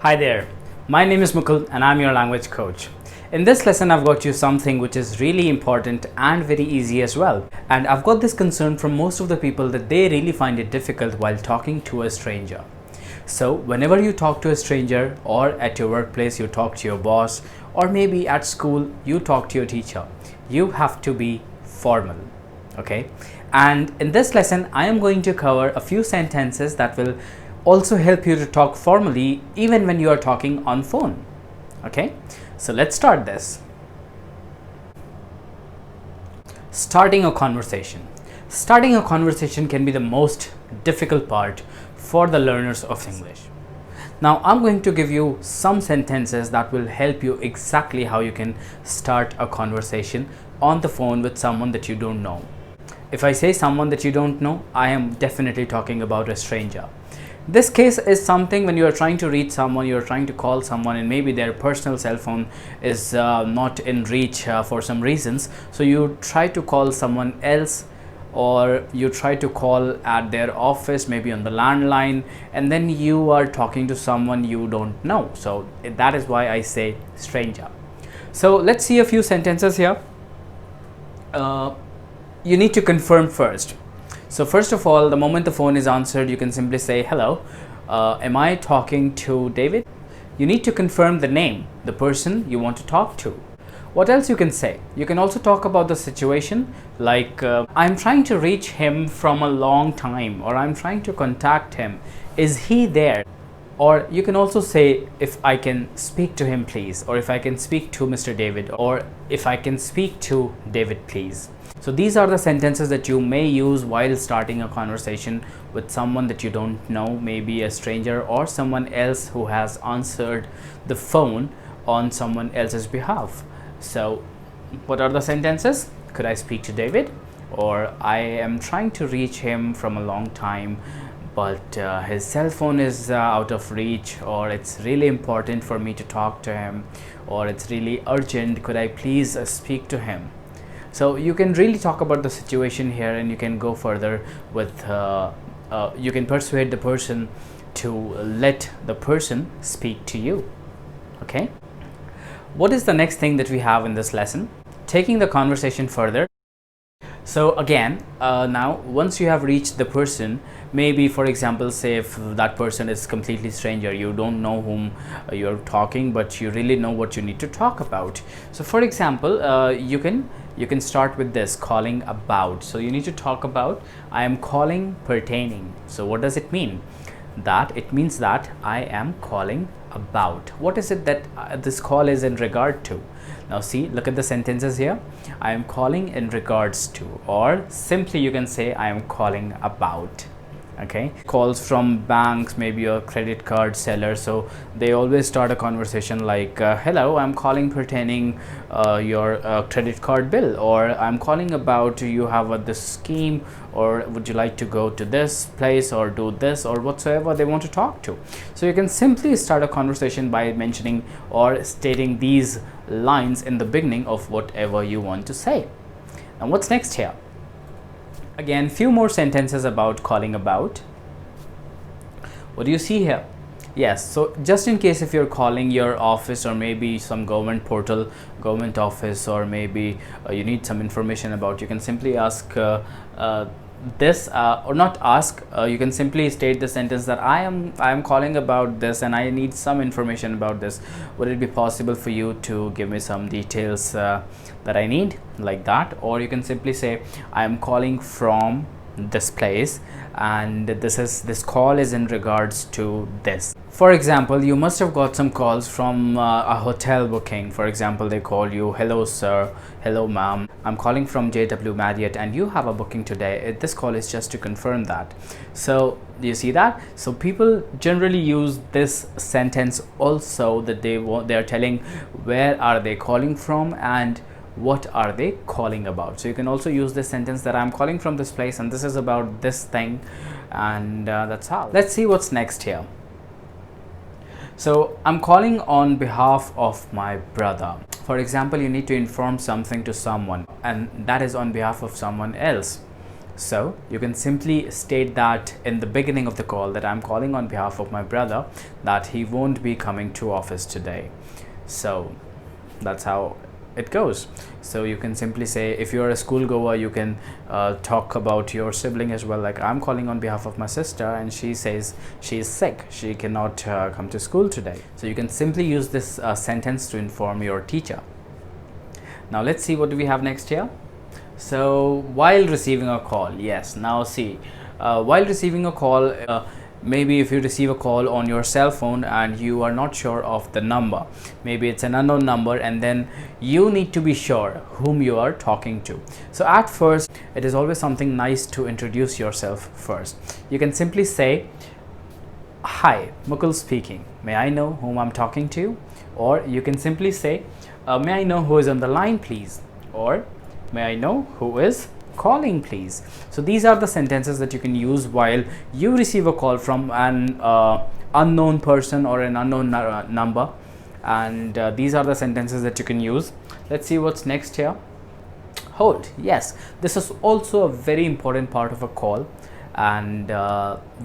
Hi there, my name is Mukul and I'm your language coach. In this lesson, I've got you something which is really important and very easy as well. And I've got this concern from most of the people that they really find it difficult while talking to a stranger. So whenever you talk to a stranger, or at your workplace you talk to your boss, or maybe at school you talk to your teacher, you have to be formal. Okay, and in this lesson I am going to cover a few sentences that will also help you to talk formally even when you are talking on phone. Okay, so let's start this. Starting a conversation. Starting a conversation can be the most difficult part for the learners of English. Now I'm going to give you some sentences that will help you exactly how you can start a conversation on the phone with someone that you don't know. If I say someone that you don't know, I am definitely talking about a stranger. This case is something when you are trying to reach someone, you are trying to call someone, and maybe their personal cell phone is not in reach for some reasons. So you try to call someone else, or you try to call at their office, maybe on the landline, and then you are talking to someone you don't know. So that is why I say stranger. So let's see a few sentences here. You need to confirm first. So first of all, the moment the phone is answered, you can simply say, hello, am I talking to David? You need to confirm the name, the person you want to talk to. What else you can say? You can also talk about the situation, like I'm trying to reach him from a long time, or I'm trying to contact him. Is he there? Or you can also say, if I can speak to him please, or if I can speak to Mr. David, or if I can speak to David please. So these are the sentences that you may use while starting a conversation with someone that you don't know, maybe a stranger or someone else who has answered the phone on someone else's behalf. So what are the sentences? Could I speak to David? Or I am trying to reach him from a long time, but his cell phone is out of reach, or it's really important for me to talk to him, or it's really urgent. Could I please speak to him? So you can really talk about the situation here, and you can go further with you can persuade the person to let the person speak to you. Okay, what is the next thing that we have in this lesson? Taking the conversation further. So again, now once you have reached the person, maybe for example, say if that person is completely stranger, you don't know whom you're talking, but you really know what you need to talk about. So for example, you can start with this, calling about. So you need to talk about, I am calling pertaining. So what does it mean? That it means that I am calling about. What is it that this call is in regard to? Now see, look at the sentences here. I am calling in regards to, or simply you can say I am calling about. Okay, calls from banks, maybe a credit card seller, so they always start a conversation like hello, I'm calling pertaining your credit card bill, or I'm calling about you have this scheme, or would you like to go to this place or do this, or whatsoever they want to talk to. So you can simply start a conversation by mentioning or stating these lines in the beginning of whatever you want to say. And what's next here? Again, few more sentences about calling about. What do you see here? Yes, so just in case if you're calling your office, or maybe some government portal, government office, or maybe you need some information about, you can simply ask this, or not ask, you can simply state the sentence that I am calling about this and I need some information about this. Would it be possible for you to give me some details that I need, like that? Or you can simply say I am calling from this place, and this call is in regards to this. For example, you must have got some calls from a hotel booking. For example, they call you, hello sir, hello ma'am, I'm calling from JW Marriott and you have a booking today. This call is just to confirm that. So do you see that? So people generally use this sentence also, that they are telling where are they calling from and what are they calling about. So you can also use this sentence that I'm calling from this place and this is about this thing, and that's how. Let's see what's next here. So I'm calling on behalf of my brother. For example, you need to inform something to someone, and that is on behalf of someone else. So you can simply state that in the beginning of the call that I'm calling on behalf of my brother, that he won't be coming to office today. So that's how it goes. So you can simply say, if you're a school goer, you can talk about your sibling as well, like I'm calling on behalf of my sister and she says she is sick, she cannot come to school today. So you can simply use this sentence to inform your teacher. Now let's see what do we have next here. So while receiving a call, yes, now see, while receiving a call, maybe if you receive a call on your cell phone and you are not sure of the number, maybe it's an unknown number, and then you need to be sure whom you are talking to. So at first, it is always something nice to introduce yourself first. You can simply say, hi, Mukul speaking, may I know whom I'm talking to? Or you can simply say, may I know who is on the line please? Or may I know who is calling please? So these are the sentences that you can use while you receive a call from an unknown person or an unknown number, and these are the sentences that you can use. Let's see what's next here. Hold. Yes, this is also a very important part of a call. And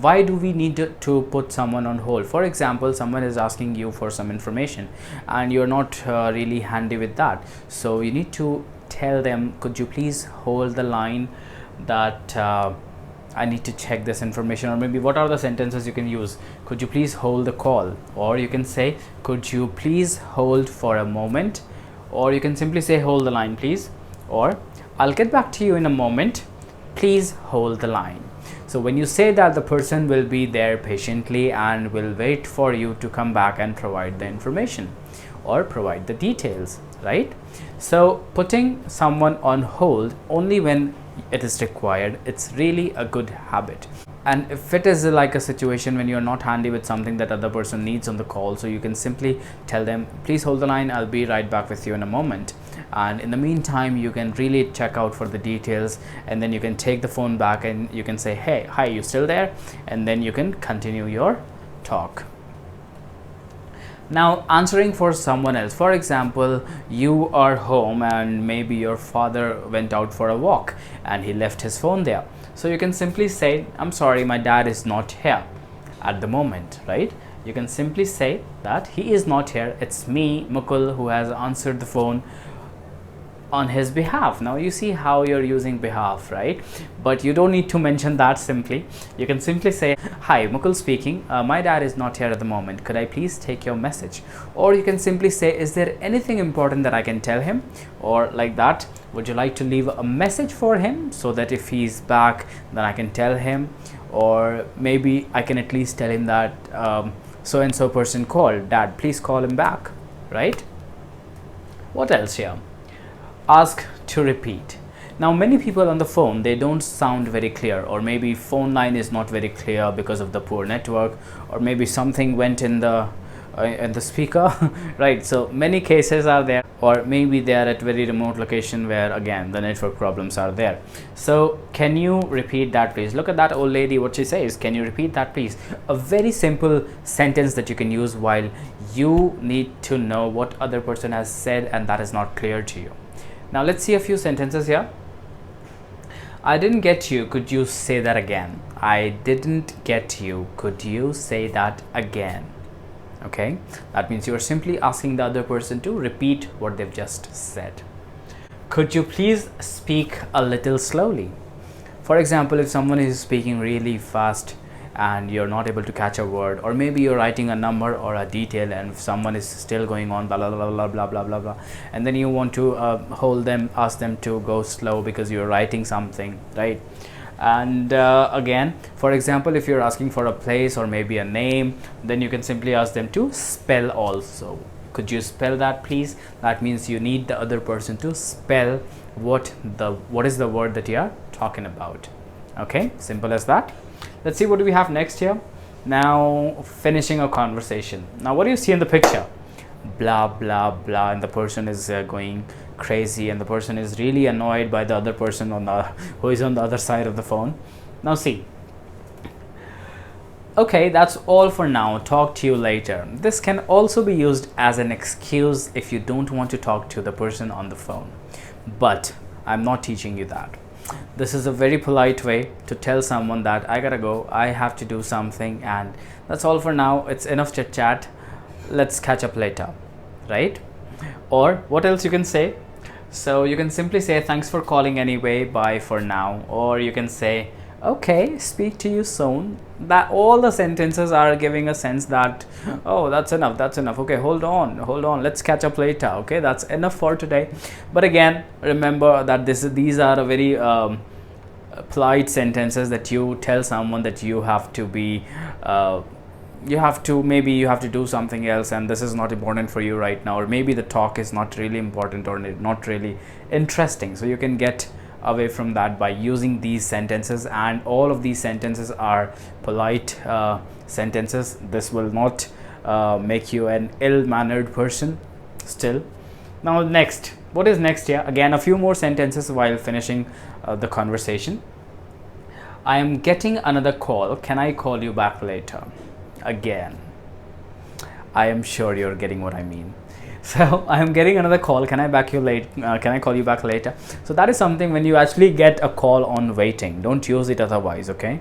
why do we need to put someone on hold? For example, someone is asking you for some information and you're not really handy with that, so you need to tell them, could you please hold the line, that I need to check this information. Or maybe what are the sentences you can use? Could you please hold the call? Or you can say, could you please hold for a moment? Or you can simply say, hold the line please. Or I'll get back to you in a moment, please hold the line. So when you say that, the person will be there patiently and will wait for you to come back and provide the information or provide the details, right? So putting someone on hold only when it is required, it's really a good habit. And if it is like a situation when you're not handy with something that other person needs on the call, so you can simply tell them, please hold the line, I'll be right back with you in a moment. And in the meantime, you can really check out for the details, and then you can take the phone back and you can say, hey, hi, you still there? And then you can continue your talk. Now answering for someone else, for example, you are home and maybe your father went out for a walk and he left his phone there. So you can simply say, I'm sorry, my dad is not here at the moment, right? You can simply say that he is not here, it's me, Mukul, who has answered the phone on his behalf. Now you see how you're using behalf, right? But you don't need to mention that simply. You can simply say, hi, Mukul speaking, my dad is not here at the moment, could I please take your message? Or you can simply say, is there anything important that I can tell him? Or like that, would you like to leave a message for him so that if he's back then I can tell him? Or maybe I can at least tell him that so and so person called, dad, please call him back, right? What else here? Ask to repeat. Now many people on the phone, they don't sound very clear, or maybe phone line is not very clear because of the poor network, or maybe something went in the speaker right? So many cases are there, or maybe they are at very remote location where again the network problems are there. So can you repeat that please? Look at that old lady, what she says, can you repeat that please? A very simple sentence that you can use while you need to know what other person has said and that is not clear to you. Now let's see a few sentences here. I didn't get you, could you say that again? I didn't get you, could you say that again? Okay, that means you are simply asking the other person to repeat what they've just said. Could you please speak a little slowly? For example, if someone is speaking really fast and you're not able to catch a word, or maybe you're writing a number or a detail and someone is still going on blah blah blah blah blah blah blah blah, and then you want to hold them, ask them to go slow because you're writing something, right? And again, for example, if you're asking for a place or maybe a name, then you can simply ask them to spell also. Could you spell that please? That means you need the other person to spell what is the word that you are talking about. Okay, simple as that. Let's see what do we have next here. Now finishing a conversation. Now what do you see in the picture? Blah blah blah, and the person is going crazy and the person is really annoyed by the other person who is on the other side of the phone. Now see, okay, that's all for now, talk to you later. This can also be used as an excuse if you don't want to talk to the person on the phone, but I'm not teaching you that. This is a very polite way to tell someone that I gotta go, I have to do something, and that's all for now. It's enough chit chat. Let's catch up later, right? Or what else you can say? So you can simply say thanks for calling anyway, bye for now. Or you can say okay, speak to you soon. That all the sentences are giving a sense that, oh, that's enough, okay, hold on, let's catch up later, okay, that's enough for today. But again, remember that these are a very polite sentences that you tell someone that you have to be maybe you have to do something else, and this is not important for you right now, or maybe the talk is not really important or not really interesting. So you can get away from that by using these sentences, and all of these sentences are polite sentences. This will not make you an ill-mannered person still. Now next, what is next here? Again, a few more sentences while finishing the conversation. I am getting another call, can I call you back later? Again, I am sure you're getting what I mean. So I am getting another call, can I call you back later? So that is something when you actually get a call on waiting. Don't use it otherwise, okay?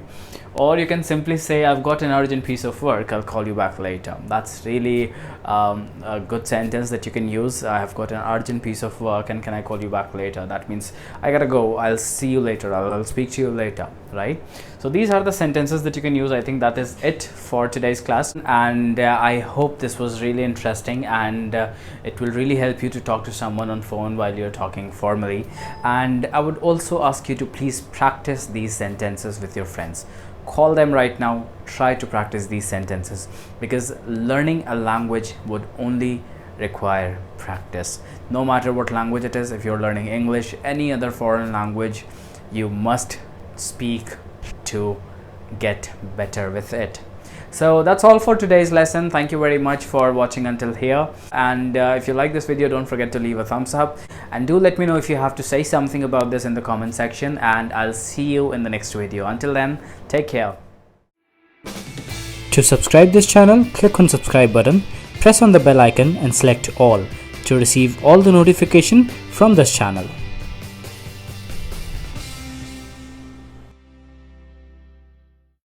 Or you can simply say, I've got an urgent piece of work, I'll call you back later. That's really a good sentence that you can use. I have got an urgent piece of work, and can I call you back later? That means I gotta go, I'll see you later, I'll speak to you later, right? So these are the sentences that you can use. I think that is it for today's class, and I hope this was really interesting, and it will really help you to talk to someone on phone while you're talking formally. And I would also ask you to please practice these sentences with your friends. Call them right now, try to practice these sentences, because learning a language would only require practice. No matter what language it is, if you're learning English, any other foreign language, you must speak to get better with it. So that's all for today's lesson. Thank you very much for watching until here, and if you like this video, don't forget to leave a thumbs up, and do let me know if you have to say something about this in the comment section, and I'll see you in the next video. Until then, take care. To subscribe this channel, click on subscribe button, press on the bell icon and select all to receive all the notification from this channel.